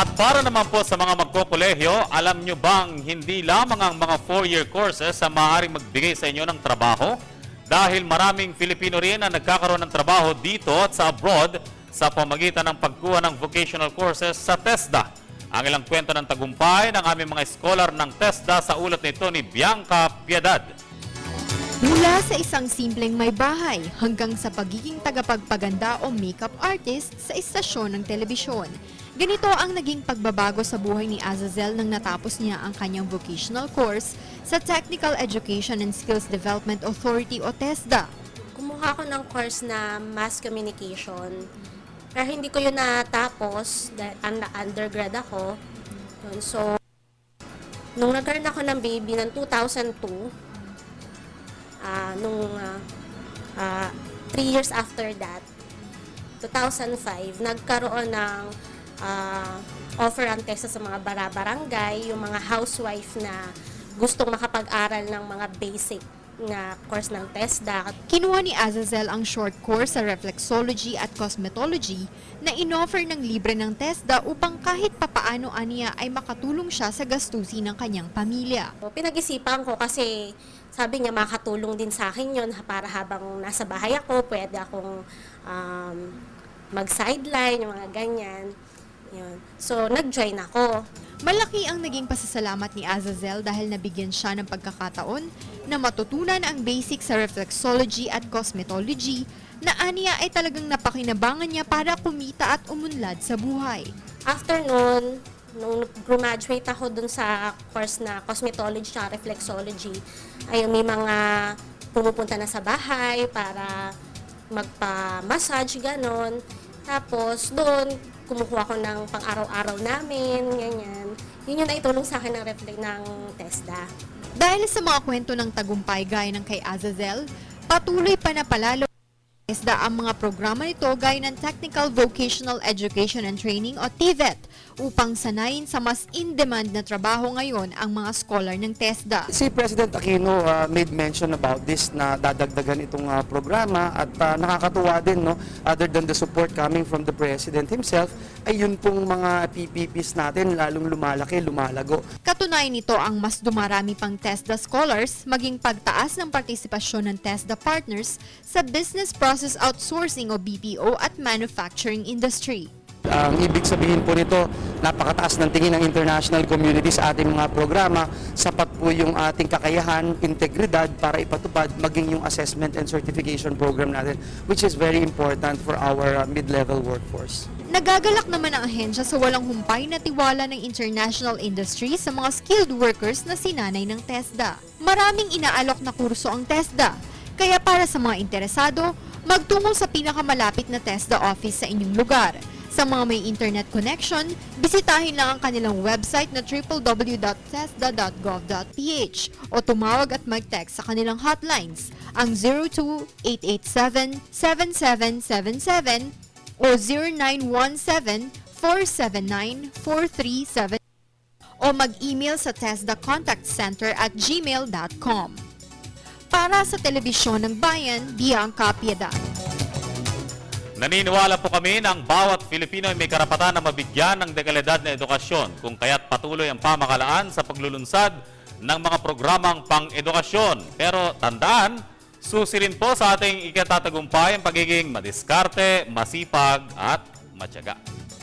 At para naman po sa mga magkokolehiyo, alam nyo bang hindi lamang ang mga 4-year courses ang maaaring magbigay sa inyo ng trabaho? Dahil maraming Filipino rin ang nagkakaroon ng trabaho dito at sa abroad sa pamagitan ng pagkuha ng vocational courses sa TESDA. Ang ilang kwento ng tagumpay ng aming mga scholar ng TESDA sa ulat nito ni Bianca Piedad. Mula sa isang simpleng may bahay hanggang sa pagiging tagapagpaganda o makeup artist sa istasyon ng telebisyon. Ganito ang naging pagbabago sa buhay ni Azazel nang natapos niya ang kanyang vocational course sa Technical Education and Skills Development Authority o TESDA. Kumuha ako ng course na Mass Communication. Pero hindi ko yun natapos dahil undergrad ako. So, nung nagkaroon ako ng baby ng 2002, 3 years after that, 2005, nagkaroon ng offer ang TESDA sa mga barangay, yung mga housewife na gustong makapag-aral ng mga basic na course ng TESDA. Kinuha ni Azazel ang short course sa reflexology at cosmetology na inoffer ng libre ng TESDA upang kahit papaano aniya ay makatulong siya sa gastusin ng kanyang pamilya. Pinag-isipan ko kasi sabi niya makatulong din sa akin yun para habang nasa bahay ako, pwede akong mag-sideline, yung mga ganyan. Yun. So, nag-join ako. Malaki ang naging pasasalamat ni Azazel dahil nabigyan siya ng pagkakataon na matutunan ang basic sa reflexology at cosmetology na aniya ay talagang napakinabangan niya para kumita at umunlad sa buhay. After noon, nung graduate ako dun sa course na cosmetology at reflexology, ay may mga pumupunta na sa bahay para magpa-massage, ganon. Tapos doon, kumukuha ko ng pang-araw-araw namin, ganyan. Yun yung naitulong sa akin ng TESDA. Dahil sa mga kwento ng tagumpay gaya ng kay Azazel, patuloy pa na palalo ng TESDA ang mga programa nito gaya ng Technical Vocational Education and Training o TVET upang sanayin sa mas in-demand na trabaho ngayon ang mga scholar ng TESDA. Si President Aquino made mention about this na dadagdagan itong programa at nakakatuwa din, no, other than the support coming from the President himself, ay yun pong mga PPPs natin lalong lumalaki, lumalago. Katunayan nito ang mas dumarami pang TESDA scholars maging pagtaas ng partisipasyon ng TESDA partners sa business process outsourcing o BPO at manufacturing industry. Ang ibig sabihin po nito, napakataas ng tingin ng international community sa ating mga programa, sapat po yung ating kakayahan, integridad para ipatupad maging yung assessment and certification program natin, which is very important for our mid-level workforce. Nagagalak naman ang ahensya sa walang humpay na tiwala ng international industry sa mga skilled workers na sinanay ng TESDA. Maraming inaalok na kurso ang TESDA, kaya para sa mga interesado, magtungo sa pinakamalapit na TESDA office sa inyong lugar. Sa mga may internet connection, bisitahin lang ang kanilang website na www.tesda.gov.ph o tumawag at mag-text sa kanilang hotlines, ang 02-887-7777 o 0917-479-437 o mag-email sa tesdacontactcenter@gmail.com. Para sa Telebisyon ng Bayan, Bianca Piedad. Naniniwala po kami na ang bawat Filipino ay may karapatan na mabigyan ng dekalidad na edukasyon kung kaya't patuloy ang pamahalaan sa paglulunsad ng mga programang pang-edukasyon. Pero tandaan, susi rin po sa ating ikatatagumpay ang pagiging madiskarte, masipag at matyaga.